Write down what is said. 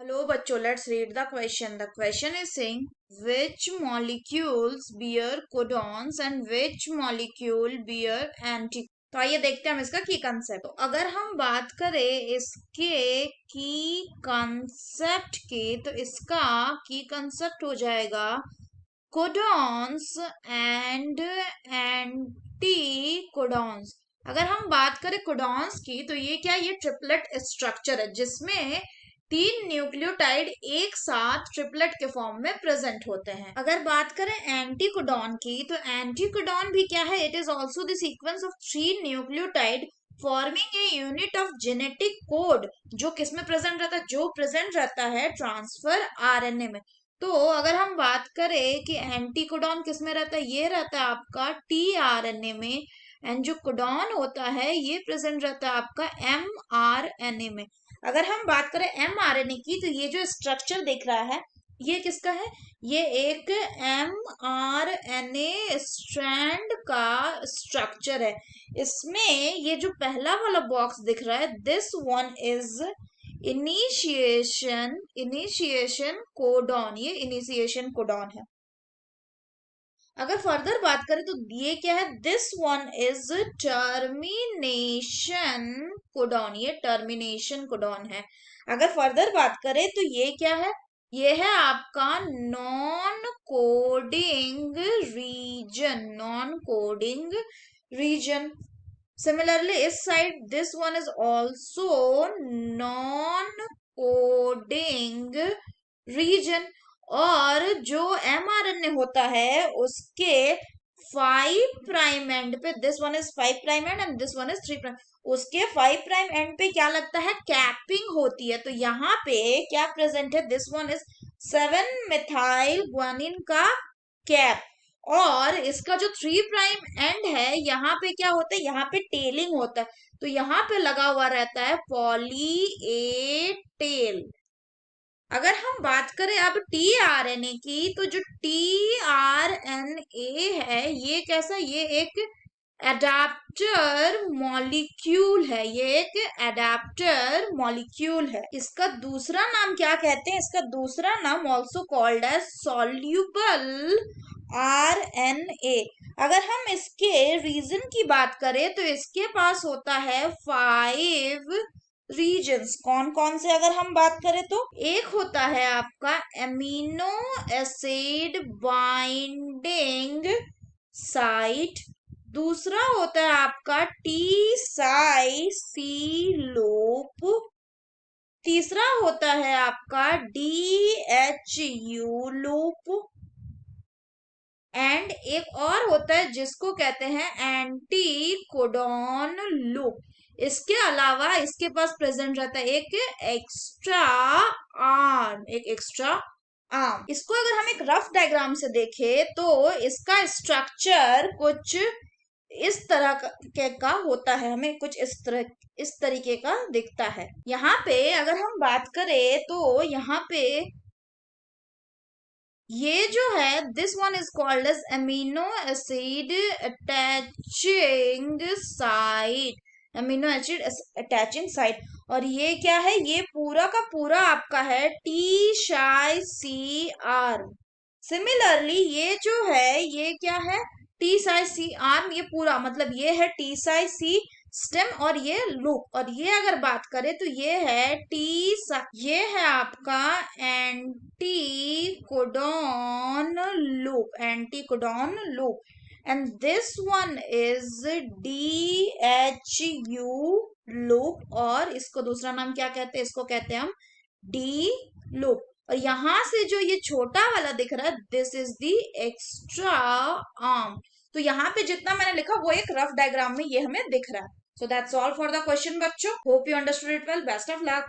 Hello, bachcho. Let's read the question. The question is saying which molecules bear codons and which molecule bear anti. तो आइए देखते हैं हम इसका की कंसेप्ट। तो अगर हम बात करें इसके की कंसेप्ट की, तो इसका की कंसेप्ट हो जाएगा कोडॉन्स एंड एंटी कोडॉन्स। अगर हम बात करें कोडॉन्स की, तो ये क्या, ये ट्रिपलेट स्ट्रक्चर है जिसमें तीन न्यूक्लियोटाइड एक साथ ट्रिपलेट के फॉर्म में प्रेजेंट होते हैं। अगर बात करें एंटीकोडॉन की, तो एंटीकोडॉन भी क्या है, it is also the sequence of three nucleotide forming a unit of genetic code, जो किसमें प्रेजेंट रहता है, जो प्रेजेंट रहता है ट्रांसफर आरएनए में। तो अगर हम बात करें कि एंटीकोडॉन किसमें रहता है, ये रहता है आपका टीआरएनए में, एंड जो कोडॉन होता है ये प्रेजेंट रहता है आपका एमआरएनए में। अगर हम बात करें एमआरएनए की, तो ये जो स्ट्रक्चर दिख रहा है ये किसका है, ये एक एमआरएनए स्ट्रैंड का स्ट्रक्चर है। इसमें ये जो पहला वाला बॉक्स दिख रहा है, this one is initiation codon, ये इनिशिएशन कोडॉन है। अगर फर्दर बात करें तो ये क्या है, this one is termination codon, ये टर्मिनेशन कोडॉन है। अगर फर्दर बात करें तो ये क्या है, ये है आपका non coding region, non coding region. Similarly, इस side this one is also non coding region. और जो एमआरएनए होता है उसके 5 प्राइम एंड पे, this one is 5 prime and and this one is 3 prime, उसके 5 प्राइम एंड पे क्या लगता है, कैपिंग होती है। तो यहाँ पे क्या प्रेजेंट है, this one is 7 methyl guanine का कैप। और इसका जो 3 प्राइम एंड है, यहाँ पे क्या होता है, यहाँ पे टेलिंग होता है। तो यहाँ पे लगा हुआ रहता है पॉली ए टेल। अगर हम बात करें अब टीआरएनए की, तो जो टीआरएनए है ये कैसा, ये एक एडाप्टर मॉलिक्यूल है, ये एक एडाप्टर मॉलिक्यूल है। इसका दूसरा नाम क्या कहते हैं, इसका दूसरा नाम also called as soluble RNA. अगर हम इसके रीजन की बात करें, तो इसके पास होता है 5 रीजन्स। कौन कौन से अगर हम बात करें, तो एक होता है आपका एमिनो एसिड बाइंडिंग साइट, दूसरा होता है आपका टी साई सी लोप, तीसरा होता है आपका D H U loop, and एक और होता है जिसको कहते हैं एंटी कोडॉन लूप। इसके अलावा इसके पास प्रेजेंट रहता है एक एक्स्ट्रा आर्म, एक एक्स्ट्रा आर्म। इसको अगर हम एक रफ डायग्राम से देखें, तो इसका स्ट्रक्चर कुछ इस तरह का होता है, हमें कुछ इस तरीके का दिखता है। यहाँ पे अगर हम बात करें, तो यहाँ पे ये जो है, this one is called as amino acid attaching site, amino acid attaching site. और ये क्या है, ये पूरा का पूरा आपका है टी शाई सी आर। सिमिलरली ये जो है, ये क्या है, टी साई सी आर्म, ये पूरा मतलब ये है टी साई सी स्टेम और ये लूप। और ये अगर बात करें तो ये है ये है आपका anti codon loop, anti codon loop. And this one is D H U loop, और इसको दूसरा नाम क्या कहते हैं, इसको कहते हैं हम डी लूप। और यहां से जो ये छोटा वाला दिख रहा है, this is the extra arm. तो यहाँ पे जितना मैंने लिखा वो एक रफ डायग्राम में ये हमें दिख रहा है। So that's all for the question, बच्चों. Hope you understood it well. Best of luck.